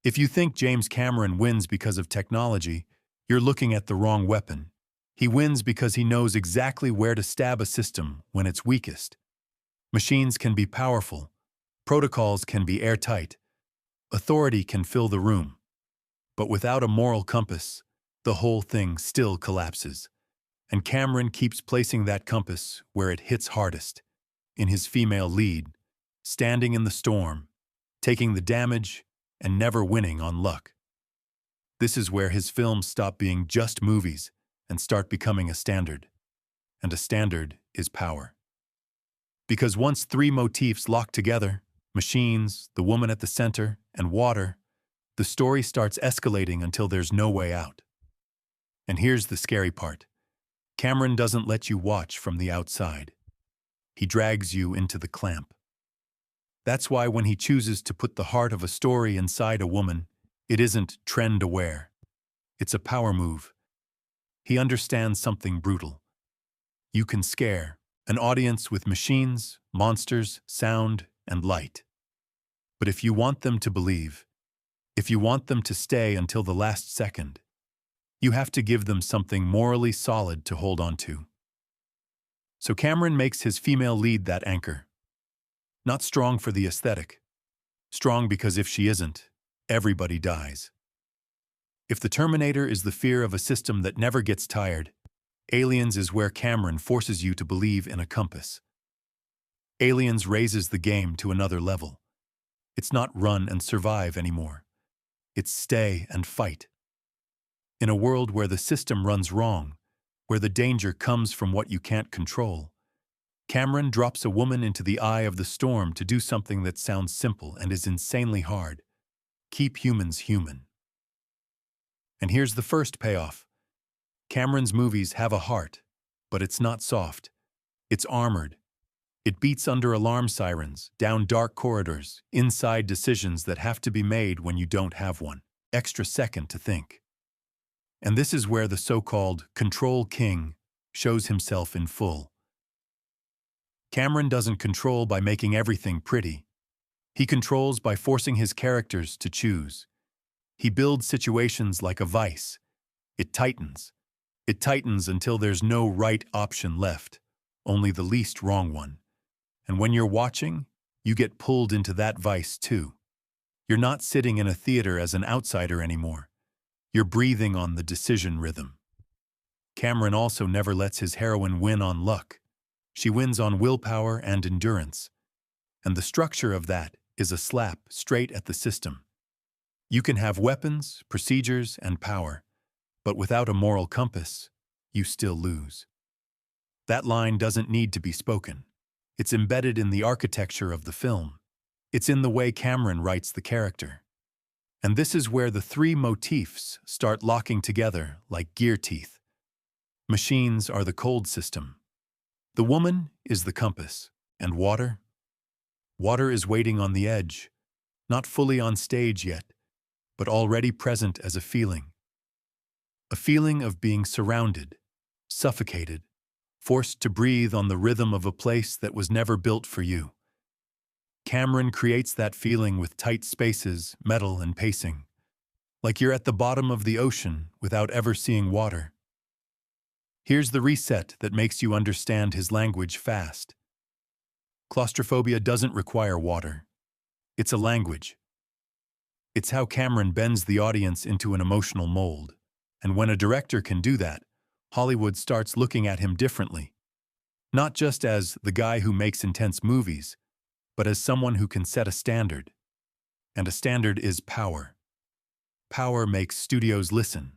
If you think James Cameron wins because of technology, you're looking at the wrong weapon. He wins because he knows exactly where to stab a system when it's weakest. Machines can be powerful, protocols can be airtight, authority can fill the room. But without a moral compass, the whole thing still collapses. And Cameron keeps placing that compass where it hits hardest, in his female lead, standing in the storm, taking the damage, and never winning on luck. This is where his films stop being just movies and start becoming a standard. And a standard is power. Because once three motifs lock together, machines, the woman at the center, and water, the story starts escalating until there's no way out. And here's the scary part. Cameron doesn't let you watch from the outside. He drags you into the clamp. That's why when he chooses to put the heart of a story inside a woman, it isn't trend-aware. It's a power move. He understands something brutal. You can scare an audience with machines, monsters, sound, and light. But if you want them to believe, if you want them to stay until the last second, you have to give them something morally solid to hold on to. So Cameron makes his female lead that anchor. Not strong for the aesthetic. Strong because if she isn't, everybody dies. If the Terminator is the fear of a system that never gets tired, Aliens is where Cameron forces you to believe in a compass. Aliens raises the game to another level. It's not run and survive anymore. It's stay and fight. In a world where the system runs wrong, where the danger comes from what you can't control, Cameron drops a woman into the eye of the storm to do something that sounds simple and is insanely hard. Keep humans human. And here's the first payoff. Cameron's movies have a heart, but it's not soft. It's armored. It beats under alarm sirens, down dark corridors, inside decisions that have to be made when you don't have one extra second to think. And this is where the so-called control king shows himself in full. Cameron doesn't control by making everything pretty. He controls by forcing his characters to choose. He builds situations like a vice. It tightens. It tightens until there's no right option left, only the least wrong one. And when you're watching, you get pulled into that vice too. You're not sitting in a theater as an outsider anymore. You're breathing on the decision rhythm. Cameron also never lets his heroine win on luck. She wins on willpower and endurance. And the structure of that is a slap straight at the system. You can have weapons, procedures, and power, but without a moral compass, you still lose. That line doesn't need to be spoken. It's embedded in the architecture of the film. It's in the way Cameron writes the character. And this is where the three motifs start locking together like gear teeth. Machines are the cold system. The woman is the compass. And water? Water is waiting on the edge, not fully on stage yet, but already present as a feeling. A feeling of being surrounded, suffocated, forced to breathe on the rhythm of a place that was never built for you. Cameron creates that feeling with tight spaces, metal, and pacing, like you're at the bottom of the ocean without ever seeing water. Here's the reset that makes you understand his language fast. Claustrophobia doesn't require water. It's a language. It's how Cameron bends the audience into an emotional mold. And when a director can do that, Hollywood starts looking at him differently. Not just as the guy who makes intense movies, but as someone who can set a standard. And a standard is power. Power makes studios listen.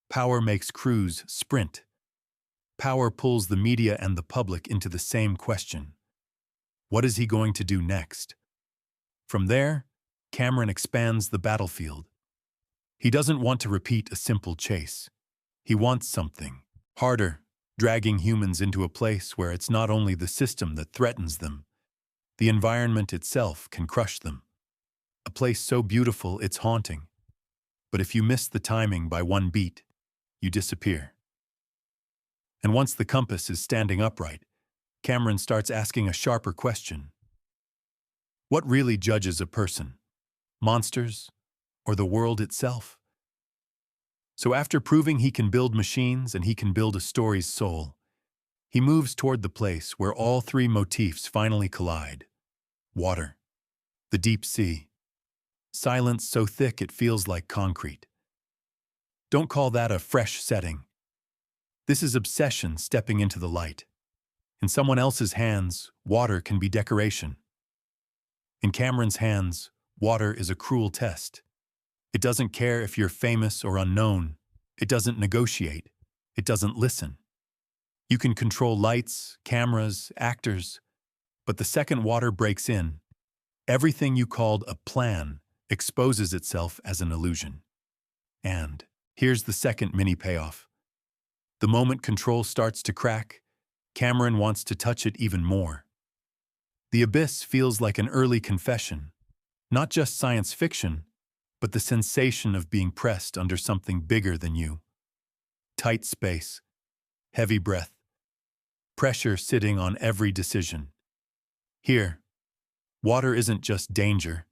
Power makes crews sprint. Power pulls the media and the public into the same question. What is he going to do next? From there, Cameron expands the battlefield. He doesn't want to repeat a simple chase. He wants something harder, dragging humans into a place where it's not only the system that threatens them, the environment itself can crush them. A place so beautiful it's haunting. But if you miss the timing by one beat, you disappear. And once the compass is standing upright, Cameron starts asking a sharper question. What really judges a person? Monsters or the world itself. So after proving he can build machines and he can build a story's soul, he moves toward the place where all three motifs finally collide. Water. The deep sea. Silence so thick it feels like concrete. Don't call that a fresh setting. This is obsession stepping into the light. In someone else's hands, water can be decoration. In Cameron's hands, water is a cruel test. It doesn't care if you're famous or unknown. It doesn't negotiate. It doesn't listen. You can control lights, cameras, actors, but the second water breaks in, everything you called a plan exposes itself as an illusion. And here's the second mini payoff. The moment control starts to crack, Cameron wants to touch it even more. The abyss feels like an early confession, not just science fiction, but the sensation of being pressed under something bigger than you. Tight space, heavy breath, pressure sitting on every decision. Here, water isn't just danger,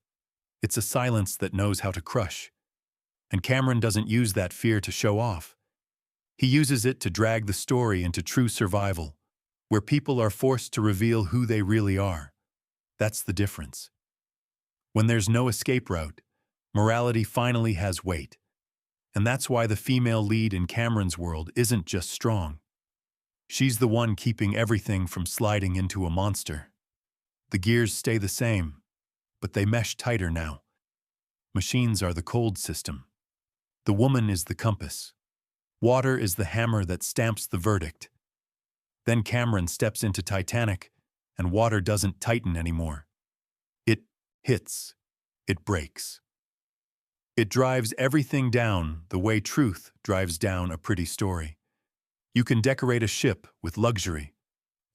it's a silence that knows how to crush. And Cameron doesn't use that fear to show off. He uses it to drag the story into true survival, where people are forced to reveal who they really are. That's the difference. When there's no escape route, morality finally has weight. And that's why the female lead in Cameron's world isn't just strong. She's the one keeping everything from sliding into a monster. The gears stay the same, but they mesh tighter now. Machines are the cold system. The woman is the compass. Water is the hammer that stamps the verdict. Then Cameron steps into Titanic, and water doesn't tighten anymore. It hits. It breaks. It drives everything down the way truth drives down a pretty story. You can decorate a ship with luxury.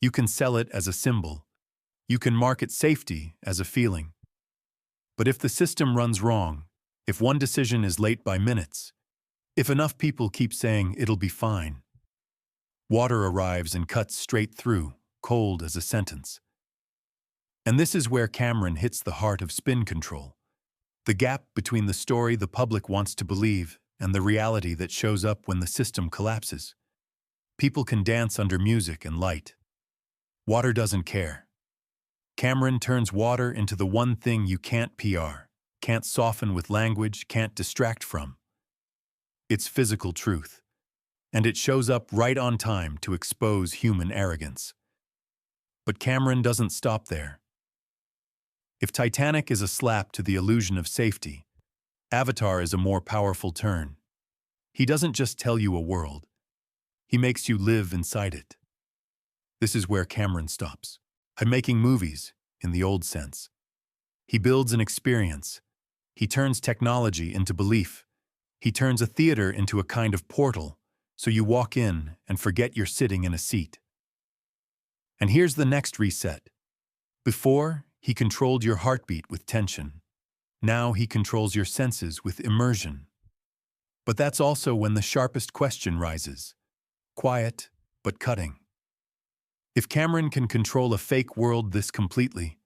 You can sell it as a symbol. You can market safety as a feeling. But if the system runs wrong, if one decision is late by minutes, if enough people keep saying it'll be fine, water arrives and cuts straight through, cold as a sentence. And this is where Cameron hits the heart of spin control. The gap between the story the public wants to believe and the reality that shows up when the system collapses. People can dance under music and light. Water doesn't care. Cameron turns water into the one thing you can't PR, can't soften with language, can't distract from. It's physical truth. And it shows up right on time to expose human arrogance. But Cameron doesn't stop there. If Titanic is a slap to the illusion of safety, Avatar is a more powerful turn. He doesn't just tell you a world. He makes you live inside it. This is where Cameron stops. I'm making movies, in the old sense. He builds an experience. He turns technology into belief. He turns a theater into a kind of portal, so you walk in and forget you're sitting in a seat. And here's the next reset. Before, he controlled your heartbeat with tension. Now he controls your senses with immersion. But that's also when the sharpest question rises. Quiet, but cutting. If Cameron can control a fake world this completely,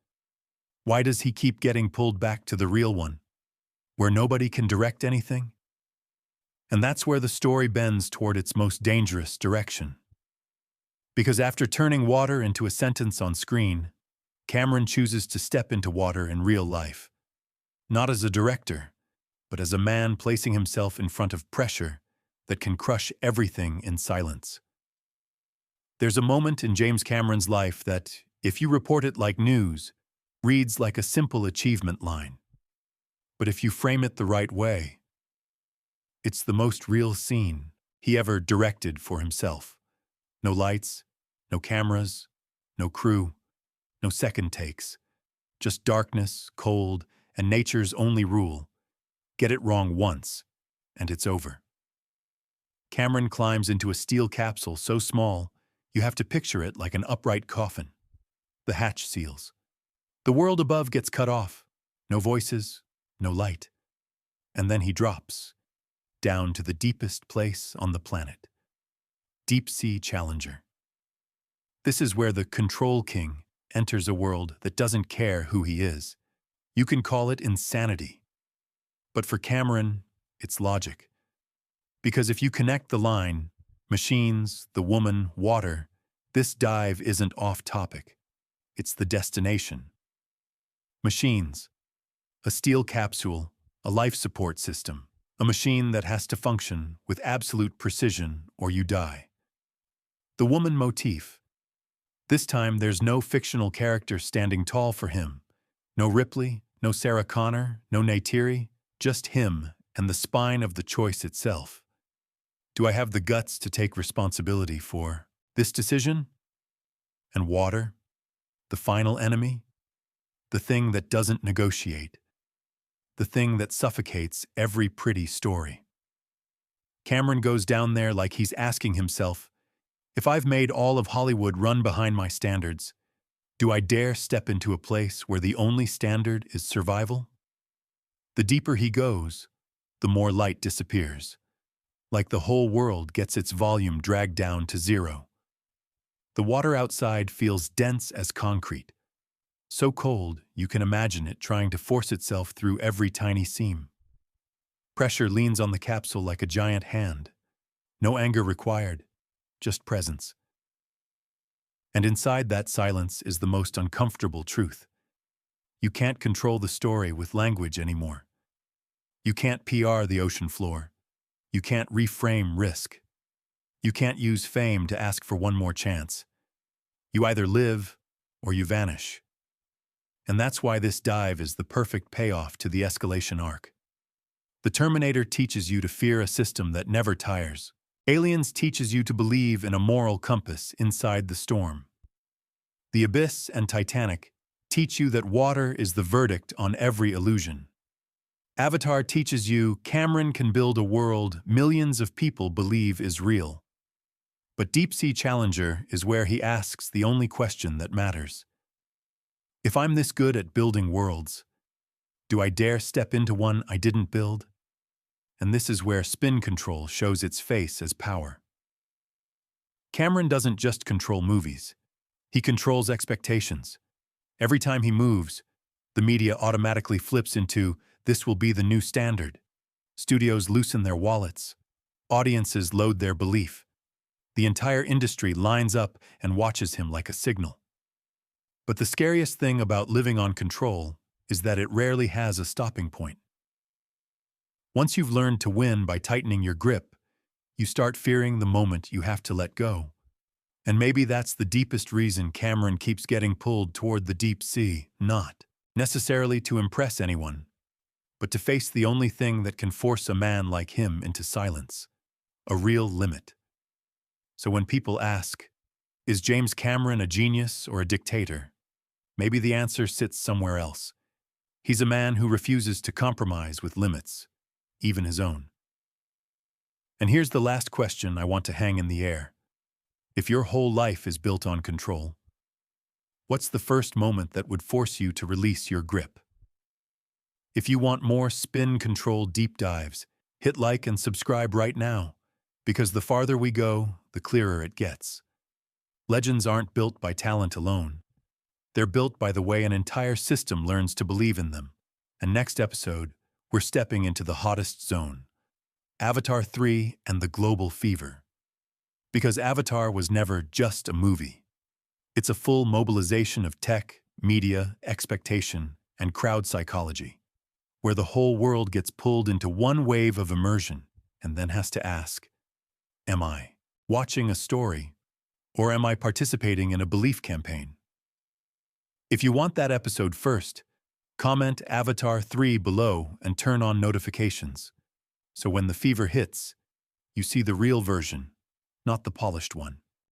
why does he keep getting pulled back to the real one, where nobody can direct anything? And that's where the story bends toward its most dangerous direction. Because after turning water into a sentence on screen, Cameron chooses to step into water in real life. Not as a director, but as a man placing himself in front of pressure that can crush everything in silence. There's a moment in James Cameron's life that, if you report it like news, reads like a simple achievement line. But if you frame it the right way, it's the most real scene he ever directed for himself. No lights, no cameras, no crew, no second takes. Just darkness, cold, and nature's only rule. Get it wrong once, and it's over. Cameron climbs into a steel capsule so small, you have to picture it like an upright coffin. The hatch seals. The world above gets cut off. No voices, no light. And then he drops, down to the deepest place on the planet. Deepsea Challenger. This is where the Control King enters a world that doesn't care who he is. You can call it insanity. But for Cameron, it's logic. Because if you connect the line, machines, the woman, water, this dive isn't off topic. It's the destination. Machines. A steel capsule, a life support system, a machine that has to function with absolute precision or you die. The woman motif. This time there's no fictional character standing tall for him. No Ripley, no Sarah Connor, no Neytiri, just him and the spine of the choice itself. Do I have the guts to take responsibility for this decision? And water? The final enemy? The thing that doesn't negotiate. The thing that suffocates every pretty story. Cameron goes down there like he's asking himself, if I've made all of Hollywood run behind my standards, do I dare step into a place where the only standard is survival? The deeper he goes, the more light disappears. Like the whole world gets its volume dragged down to zero. The water outside feels dense as concrete. So cold, you can imagine it trying to force itself through every tiny seam. Pressure leans on the capsule like a giant hand. No anger required, just presence. And inside that silence is the most uncomfortable truth. You can't control the story with language anymore. You can't PR the ocean floor. You can't reframe risk. You can't use fame to ask for one more chance. You either live or you vanish. And that's why this dive is the perfect payoff to the escalation arc. The Terminator teaches you to fear a system that never tires. Aliens teaches you to believe in a moral compass inside the storm. The Abyss and Titanic teach you that water is the verdict on every illusion. Avatar teaches you Cameron can build a world millions of people believe is real. But Deepsea Challenger is where he asks the only question that matters. If I'm this good at building worlds, do I dare step into one I didn't build? And this is where spin control shows its face as power. Cameron doesn't just control movies. He controls expectations. Every time he moves, the media automatically flips into, this will be the new standard. Studios loosen their wallets. Audiences load their belief. The entire industry lines up and watches him like a signal. But the scariest thing about living on control is that it rarely has a stopping point. Once you've learned to win by tightening your grip, you start fearing the moment you have to let go. And maybe that's the deepest reason Cameron keeps getting pulled toward the deep sea, not necessarily to impress anyone, but to face the only thing that can force a man like him into silence, a real limit. So when people ask, is James Cameron a genius or a dictator? Maybe the answer sits somewhere else. He's a man who refuses to compromise with limits, even his own. And here's the last question I want to hang in the air. If your whole life is built on control, what's the first moment that would force you to release your grip? If you want more spin control deep dives, hit like and subscribe right now, because the farther we go, the clearer it gets. Legends aren't built by talent alone. They're built by the way an entire system learns to believe in them. And next episode, we're stepping into the hottest zone, Avatar 3 and the global fever. Because Avatar was never just a movie. It's a full mobilization of tech, media, expectation, and crowd psychology, where the whole world gets pulled into one wave of immersion and then has to ask, am I watching a story, or am I participating in a belief campaign? If you want that episode first, comment Avatar 3 below and turn on notifications. So when the fever hits, you see the real version, not the polished one.